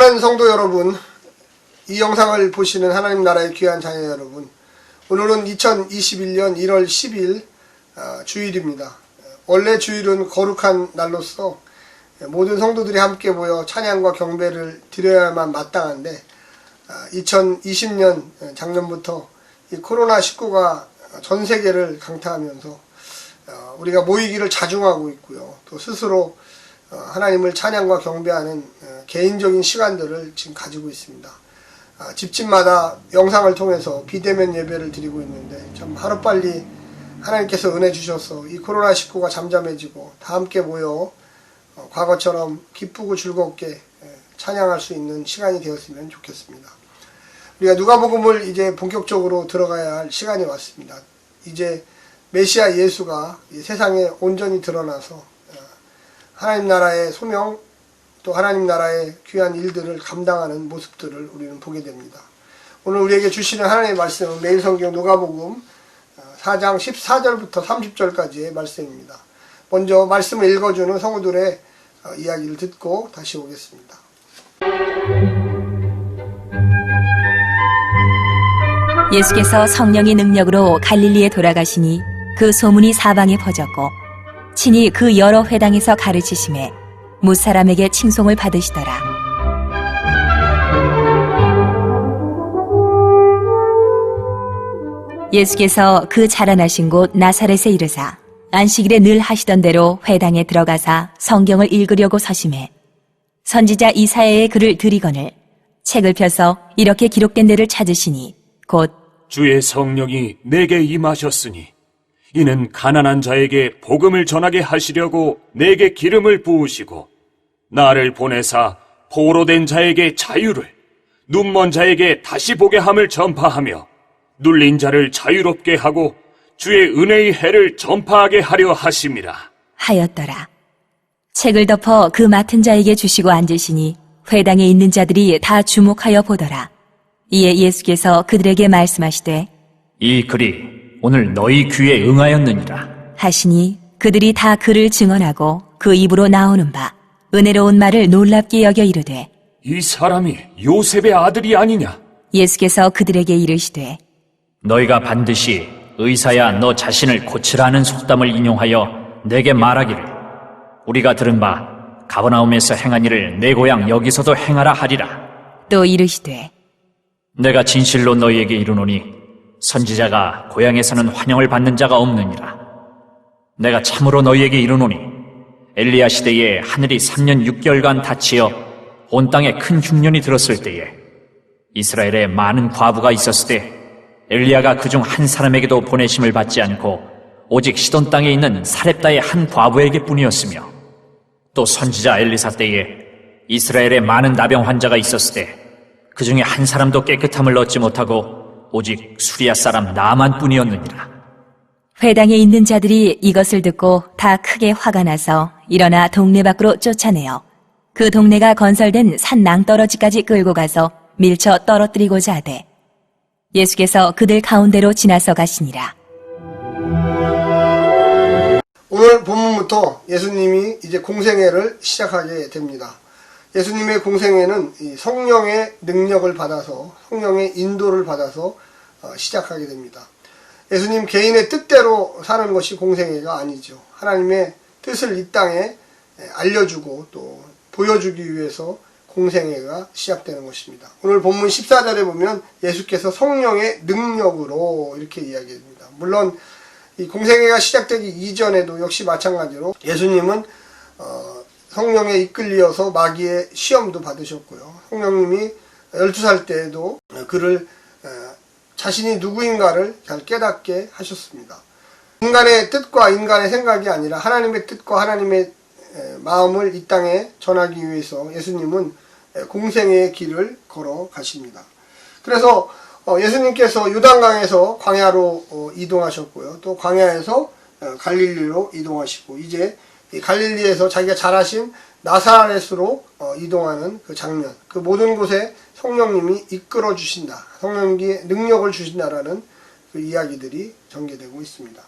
사랑하는 성도 여러분, 이 영상을 보시는 하나님 나라의 귀한 자녀 여러분, 오늘은 2021년 1월 10일 주일입니다. 원래 주일은 거룩한 날로서 모든 성도들이 함께 모여 찬양과 경배를 드려야만 마땅한데 2020년 작년부터 이 코로나19가 전 세계를 강타하면서 우리가 모이기를 자중하고 있고요. 또 스스로 하나님을 찬양과 경배하는 개인적인 시간들을 지금 가지고 있습니다. 집집마다 영상을 통해서 비대면 예배를 드리고 있는데 참 하루빨리 하나님께서 은혜 주셔서 이 코로나19가 잠잠해지고 다 함께 모여 과거처럼 기쁘고 즐겁게 찬양할 수 있는 시간이 되었으면 좋겠습니다. 우리가 누가복음을 이제 본격적으로 들어가야 할 시간이 왔습니다. 이제 메시아 예수가 이 세상에 온전히 드러나서 하나님 나라의 소명 또 하나님 나라의 귀한 일들을 감당하는 모습들을 우리는 보게 됩니다. 오늘 우리에게 주시는 하나님의 말씀은 매일 성경 누가복음 4장 14절부터 30절까지의 말씀입니다. 먼저 말씀을 읽어주는 성우들의 이야기를 듣고 다시 오겠습니다. 예수께서 성령의 능력으로 갈릴리에 돌아가시니 그 소문이 사방에 퍼졌고 친히 그 여러 회당에서 가르치심에 무사람에게 칭송을 받으시더라. 예수께서 그 자라나신 곳 나사렛에 이르사 안식일에 늘 하시던 대로 회당에 들어가사 성경을 읽으려고 서심해 선지자 이사야의 글을 들이거늘 책을 펴서 이렇게 기록된 데를 찾으시니 곧 주의 성령이 내게 임하셨으니 이는 가난한 자에게 복음을 전하게 하시려고 내게 기름을 부으시고 나를 보내사 포로된 자에게 자유를 눈먼 자에게 다시 보게 함을 전파하며 눌린 자를 자유롭게 하고 주의 은혜의 해를 전파하게 하려 하심이라 하였더라. 책을 덮어 그 맡은 자에게 주시고 앉으시니 회당에 있는 자들이 다 주목하여 보더라. 이에 예수께서 그들에게 말씀하시되 이 글이 오늘 너희 귀에 응하였느니라 하시니 그들이 다 그를 증언하고 그 입으로 나오는 바 은혜로운 말을 놀랍게 여겨 이르되 이 사람이 요셉의 아들이 아니냐? 예수께서 그들에게 이르시되 너희가 반드시 의사야 너 자신을 고치라는 속담을 인용하여 내게 말하기를 우리가 들은 바 가버나움에서 행한 일을 내 고향 여기서도 행하라 하리라. 또 이르시되 내가 진실로 너희에게 이르노니 선지자가 고향에서는 환영을 받는 자가 없느니라. 내가 참으로 너희에게 이르노니 엘리야 시대에 하늘이 3년 6개월간 닫히어 온 땅에 큰 흉년이 들었을 때에 이스라엘에 많은 과부가 있었을 때 엘리야가 그중 한 사람에게도 보내심을 받지 않고 오직 시돈 땅에 있는 사렙다의 한 과부에게 뿐이었으며 또 선지자 엘리사 때에 이스라엘에 많은 나병 환자가 있었을 때 그 중에 한 사람도 깨끗함을 얻지 못하고 오직 수리아 사람 나만 뿐이었느니라. 회당에 있는 자들이 이것을 듣고 다 크게 화가 나서 일어나 동네 밖으로 쫓아내어 그 동네가 건설된 산 낭떠러지까지 끌고 가서 밀쳐 떨어뜨리고자 하되 예수께서 그들 가운데로 지나서 가시니라. 오늘 본문부터 예수님이 이제 공생애를 시작하게 됩니다. 예수님의 공생애는 이 성령의 능력을 받아서 성령의 인도를 받아서 시작하게 됩니다. 예수님 개인의 뜻대로 사는 것이 공생애가 아니죠. 하나님의 뜻을 이 땅에 알려주고 또 보여주기 위해서 공생애가 시작되는 것입니다. 오늘 본문 14절에 보면 예수께서 성령의 능력으로 이렇게 이야기합니다. 물론 이 공생애가 시작되기 이전에도 역시 마찬가지로 예수님은 성령에 이끌려서 마귀의 시험도 받으셨고요. 성령님이 12살 때에도 그를 자신이 누구인가를 잘 깨닫게 하셨습니다. 인간의 뜻과 인간의 생각이 아니라 하나님의 뜻과 하나님의 마음을 이 땅에 전하기 위해서 예수님은 공생애의 길을 걸어 가십니다. 그래서 예수님께서 요단강에서 광야로 이동하셨고요. 또 광야에서 갈릴리로 이동하시고 이제 이 갈릴리에서 자기가 잘하신 나사렛으로 이동하는 그 장면, 그 모든 곳에 성령님이 이끌어 주신다, 성령님께 능력을 주신다라는 그 이야기들이 전개되고 있습니다.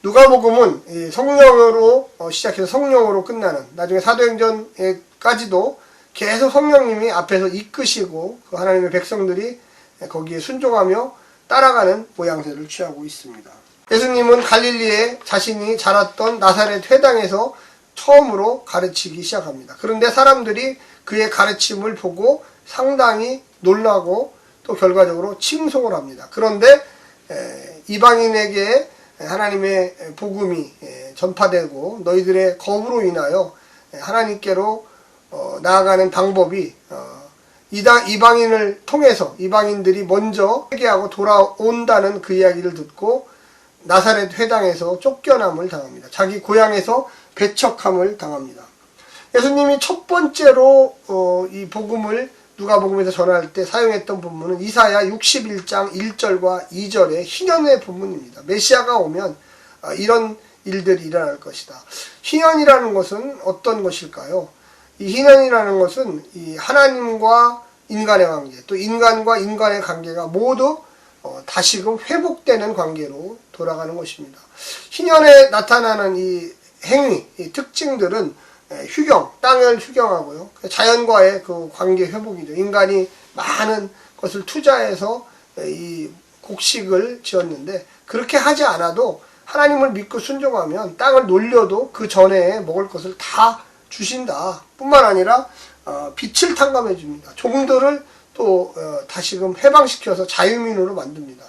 누가복음은 성령으로 시작해서 성령으로 끝나는, 나중에 사도행전까지도 계속 성령님이 앞에서 이끄시고 그 하나님의 백성들이 거기에 순종하며 따라가는 모양새를 취하고 있습니다. 예수님은 갈릴리에 자신이 자랐던 나사렛 회당에서 처음으로 가르치기 시작합니다. 그런데 사람들이 그의 가르침을 보고 상당히 놀라고 또 결과적으로 칭송을 합니다. 그런데 이방인에게 하나님의 복음이 전파되고 너희들의 거부로 인하여 하나님께로 나아가는 방법이 이방인을 통해서 이방인들이 먼저 회개하고 돌아온다는 그 이야기를 듣고 나사렛 회당에서 쫓겨남을 당합니다. 자기 고향에서 배척함을 당합니다. 예수님이 첫 번째로 이 복음을 누가복음에서 전할 때 사용했던 본문은 이사야 61장 1절과 2절의 희년의 본문입니다. 메시아가 오면 이런 일들이 일어날 것이다. 희년이라는 것은 어떤 것일까요? 이 희년이라는 것은 이 하나님과 인간의 관계, 또 인간과 인간의 관계가 모두 다시금 회복되는 관계로 돌아가는 것입니다. 희년에 나타나는 이 행위, 이 특징들은 휴경, 땅을 휴경하고요. 자연과의 그 관계 회복이죠. 인간이 많은 것을 투자해서 이 곡식을 지었는데 그렇게 하지 않아도 하나님을 믿고 순종하면 땅을 놀려도 그 전에 먹을 것을 다 주신다. 뿐만 아니라 빛을 탕감해 줍니다. 종들을 또 다시금 해방시켜서 자유민으로 만듭니다.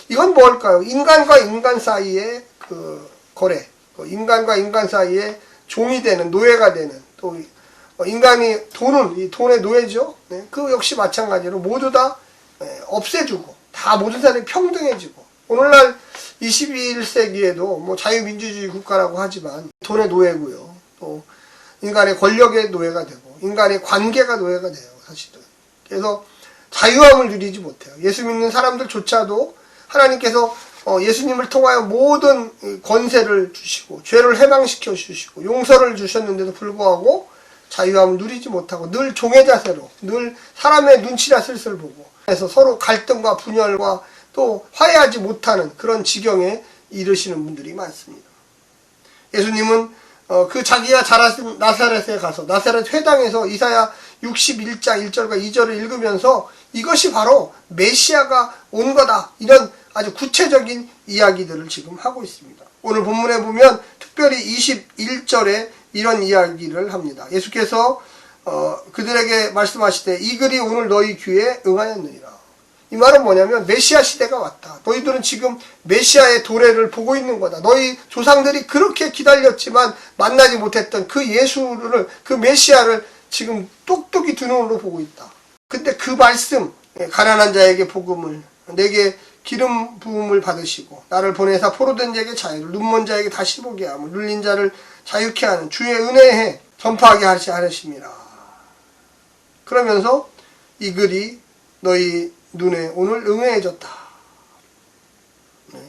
이건 뭘까요? 인간과 인간 사이의 그 거래, 인간과 인간 사이에 종이 되는, 노예가 되는, 또 인간이 이 돈의 노예죠. 네, 그 역시 마찬가지로 모두 다 없애주고 다 모든 사람이 평등해지고 오늘날 21세기에도 뭐 자유민주주의 국가라고 하지만 돈의 노예고요. 또 인간의 권력의 노예가 되고 인간의 관계가 노예가 돼요. 사실은. 그래서 자유함을 누리지 못해요. 예수 믿는 사람들조차도 하나님께서 예수님을 통하여 모든 권세를 주시고 죄를 해방시켜 주시고 용서를 주셨는데도 불구하고 자유함을 누리지 못하고 늘 종의 자세로 늘 사람의 눈치나 슬슬 보고 그래서 서로 갈등과 분열과 또 화해하지 못하는 그런 지경에 이르시는 분들이 많습니다. 예수님은 그 자기가 자라신 나사렛에 가서 나사렛 회당에서 이사야 61장 1절과 2절을 읽으면서 이것이 바로 메시아가 온 거다. 이런 아주 구체적인 이야기들을 지금 하고 있습니다. 오늘 본문에 보면 특별히 21절에 이런 이야기를 합니다. 예수께서 그들에게 말씀하시되 이 글이 오늘 너희 귀에 응하였느니라. 이 말은 뭐냐면 메시아 시대가 왔다. 너희들은 지금 메시아의 도래를 보고 있는 거다. 너희 조상들이 그렇게 기다렸지만 만나지 못했던 그 예수를, 그 메시아를 지금 똑똑히 두 눈으로 보고 있다. 근데 그 말씀, 가난한 자에게 복음을, 내게 기름 부음을 받으시고 나를 보내사 포로된 자에게 자유를, 눈먼 자에게 다시 보게 하며 눌린 자를 자유케 하는 주의 은혜에 전파하게 하심이라. 그러면서 이 글이 너희 눈에 오늘 응해졌다. 네.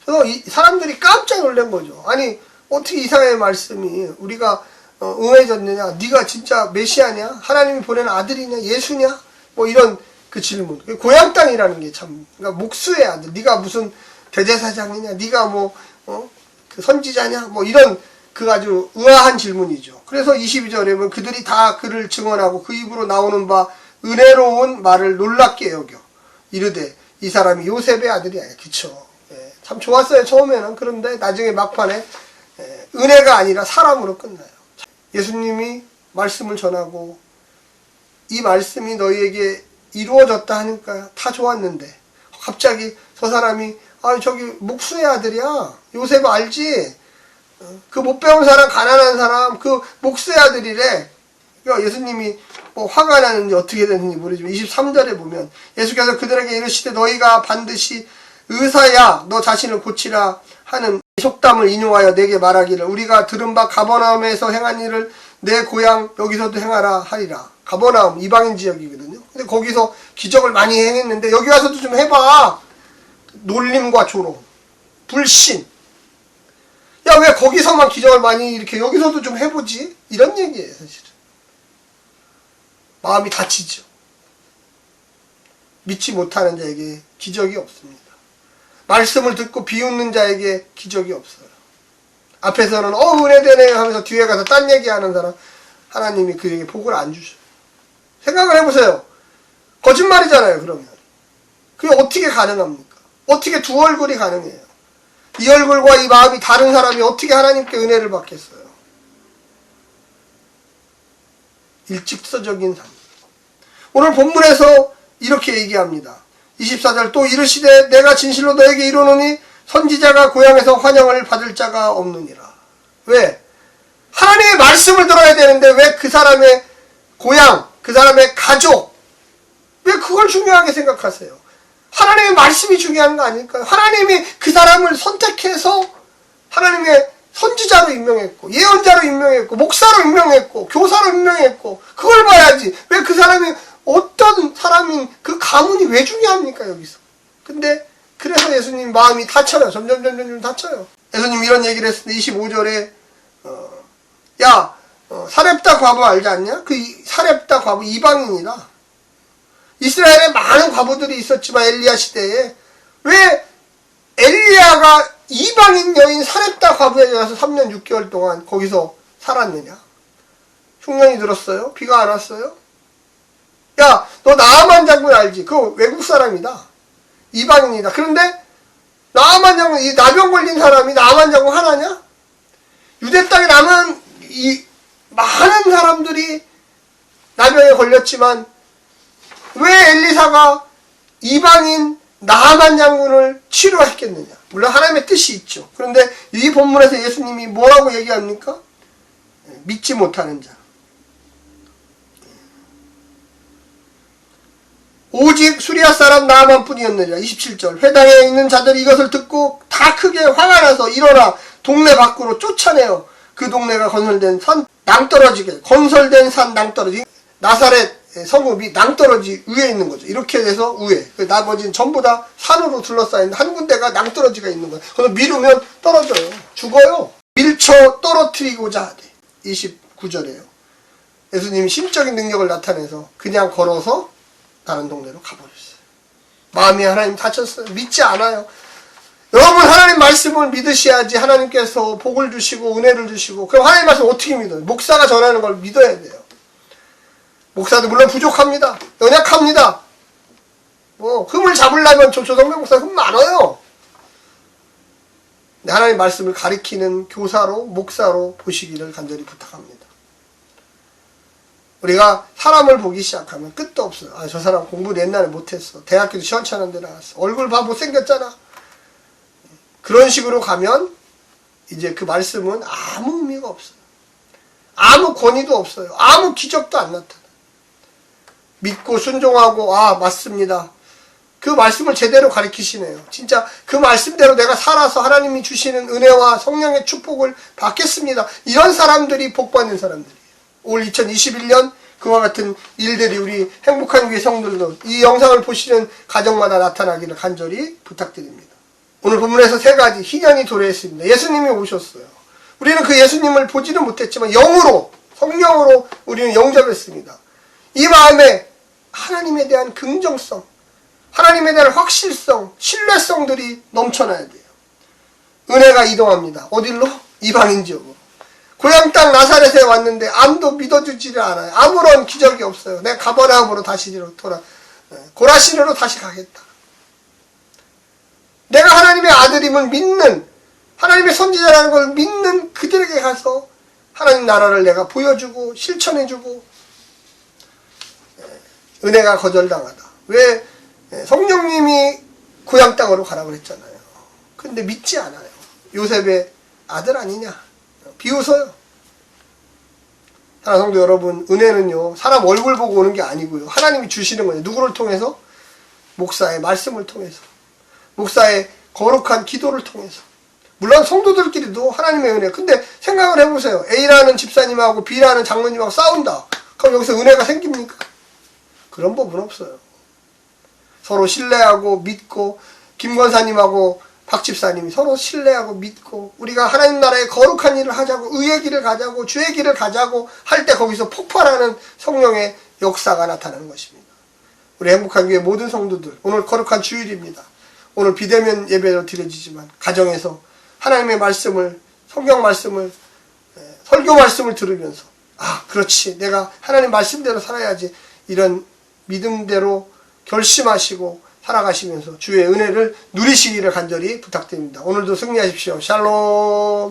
그래서 이 사람들이 깜짝 놀란 거죠. 아니 어떻게 이사야의 말씀이 우리가 응해졌느냐? 네가 진짜 메시아냐? 하나님이 보낸 아들이냐? 예수냐? 뭐 이런 그 질문. 고향 땅이라는 게 참, 그러니까 목수의 아들. 네가 무슨 대제사장이냐? 네가 뭐 그 선지자냐? 뭐 이런 그 아주 의아한 질문이죠. 그래서 22절에 보면 그들이 다 그를 증언하고 그 입으로 나오는 바 은혜로운 말을 놀랍게 여겨 이르되 이 사람이 요셉의 아들이 아니야. 그쵸? 예, 참 좋았어요 처음에는. 그런데 나중에 막판에 은혜가 아니라 사람으로 끝나요. 예수님이 말씀을 전하고 이 말씀이 너희에게 이루어졌다 하니까 다 좋았는데 갑자기 저 사람이 저기 목수의 아들이야. 요셉 알지? 그 못 배운 사람, 가난한 사람, 그 목수의 아들이래. 그러니까 예수님이 뭐 화가 나는지 어떻게 됐는지 모르지만 23절에 보면 예수께서 그들에게 이르시되 너희가 반드시 의사야 너 자신을 고치라 하는 속담을 인용하여 내게 말하기를 우리가 들은 바 가버나움에서 행한 일을 내 고향 여기서도 행하라 하리라. 가버나움 이방인 지역이거든요. 근데 거기서 기적을 많이 행했는데 여기 와서도 좀 해봐. 놀림과 조롱, 불신. 야, 왜 거기서만 기적을 많이 이렇게 여기서도 좀 해보지? 이런 얘기예요, 사실은. 마음이 다치죠. 믿지 못하는 자에게 기적이 없습니다. 말씀을 듣고 비웃는 자에게 기적이 없어요. 앞에서는 은혜되네 하면서 뒤에 가서 딴 얘기하는 사람 하나님이 그에게 복을 안 주셔요. 생각을 해보세요. 거짓말이잖아요, 그러면. 그게 어떻게 가능합니까? 어떻게 두 얼굴이 가능해요? 이 얼굴과 이 마음이 다른 사람이 어떻게 하나님께 은혜를 받겠어요? 일직서적인 삶. 오늘 본문에서 이렇게 얘기합니다. 24절 또 이르시되 내가 진실로 너에게 이르노니 선지자가 고향에서 환영을 받을 자가 없느니라. 왜? 하나님의 말씀을 들어야 되는데 왜 그 사람의 고향, 그 사람의 가족, 왜 그걸 중요하게 생각하세요? 하나님의 말씀이 중요한 거 아닐까요? 하나님이 그 사람을 선택해서 하나님의 선지자로 임명했고, 예언자로 임명했고, 목사로 임명했고, 교사로 임명했고, 그걸 봐야지. 왜 그 사람이 어떤 사람인 그 가문이 왜 중요합니까, 여기서? 근데 그래서 예수님 마음이 다쳐요. 점점 다쳐요. 예수님 이런 얘기를 했을 때 25절에 사렙다 과부 알지 않냐? 그 사렙다 과부 이방인이다. 이스라엘에 많은 과부들이 있었지만 엘리야 시대에 왜 엘리야가 이방인 여인 사렙다 과부에 가서 3년 6개월 동안 거기서 살았느냐? 흉년이 들었어요? 비가 안 왔어요? 야, 너 나아만 장군 알지? 그거 외국 사람이다. 이방인이다. 그런데 나아만 장군, 이 나병 걸린 사람이 나아만 장군 하나냐? 유대 땅에 남은 이 많은 사람들이 나병에 걸렸지만 왜 엘리사가 이방인 나아만 장군을 치료했겠느냐? 물론 하나님의 뜻이 있죠. 그런데 이 본문에서 예수님이 뭐라고 얘기합니까? 믿지 못하는 자. 오직 수리아 사람 나아만 뿐이었느니라. 27절 회당에 있는 자들이 이것을 듣고 다 크게 화가 나서 일어나 동네 밖으로 쫓아내어 그 동네가 건설된 산 낭떠러지게 건설된 산 낭떠러지 나사렛 성읍이 낭떠러지 위에 있는 거죠. 이렇게 돼서 위에 나머지는 전부 다 산으로 둘러싸인 한 군데가 낭떠러지가 있는 거예요. 그래서 미루면 떨어져요. 죽어요. 밀쳐 떨어뜨리고자 하되 29절에요. 예수님이 심적인 능력을 나타내서 그냥 걸어서 다른 동네로 가버렸어요. 마음이 하나님 다쳤어요. 믿지 않아요. 여러분 하나님 말씀을 믿으셔야지 하나님께서 복을 주시고 은혜를 주시고. 그럼 하나님 말씀 어떻게 믿어요? 목사가 전하는 걸 믿어야 돼요. 목사도 물론 부족합니다. 연약합니다. 흠을 잡으려면 조성명 목사 흠 많아요. 근데 하나님 말씀을 가리키는 교사로 목사로 보시기를 간절히 부탁합니다. 우리가 사람을 보기 시작하면 끝도 없어요. 아, 저 사람 공부 옛날에 못했어. 대학교도 시원찮은 데 나왔어. 얼굴 봐 못생겼잖아. 그런 식으로 가면 이제 그 말씀은 아무 의미가 없어요. 아무 권위도 없어요. 아무 기적도 안 나타나요. 믿고 순종하고 맞습니다. 그 말씀을 제대로 가르치시네요. 진짜 그 말씀대로 내가 살아서 하나님이 주시는 은혜와 성령의 축복을 받겠습니다. 이런 사람들이 복받는 사람들이에요. 올 2021년 그와 같은 일들이 우리 행복한 교회 성도들도 이 영상을 보시는 가정마다 나타나기를 간절히 부탁드립니다. 오늘 본문에서 세 가지 희년이 도래했습니다. 예수님이 오셨어요. 우리는 그 예수님을 보지는 못했지만 영으로 성령으로 우리는 영접했습니다. 이 마음에 하나님에 대한 긍정성, 하나님에 대한 확실성, 신뢰성들이 넘쳐나야 돼요. 은혜가 이동합니다. 어딜로? 이방인 지역으로. 고향 땅 나사렛에 왔는데 아무도 믿어주지를 않아요. 아무런 기적이 없어요. 내가 가버나움으로 다시 고라신으로 다시 가겠다. 내가 하나님의 아들임을 믿는, 하나님의 선지자라는 걸 믿는 그들에게 가서 하나님 나라를 내가 보여주고 실천해주고 은혜가 거절당하다. 왜? 성령님이 고향 땅으로 가라고 그랬잖아요. 근데 믿지 않아요. 요셉의 아들 아니냐? 비웃어요. 사랑하는 성도 여러분, 은혜는요, 사람 얼굴 보고 오는 게 아니고요. 하나님이 주시는 거예요. 누구를 통해서? 목사의 말씀을 통해서. 목사의 거룩한 기도를 통해서. 물론 성도들끼리도 하나님의 은혜. 근데 생각을 해보세요. A라는 집사님하고 B라는 장로님하고 싸운다. 그럼 여기서 은혜가 생깁니까? 그런 법은 없어요. 서로 신뢰하고 믿고, 김 권사님하고 박 집사님이 서로 신뢰하고 믿고, 우리가 하나님 나라의 거룩한 일을 하자고, 의의 길을 가자고, 주의 길을 가자고 할 때 거기서 폭발하는 성령의 역사가 나타나는 것입니다. 우리 행복한 교회 모든 성도들, 오늘 거룩한 주일입니다. 오늘 비대면 예배로 드려지지만 가정에서 하나님의 말씀을, 성경 말씀을, 설교 말씀을 들으면서 그렇지, 내가 하나님 말씀대로 살아야지. 이런 믿음대로 결심하시고 살아가시면서 주의 은혜를 누리시기를 간절히 부탁드립니다. 오늘도 승리하십시오. 샬롬.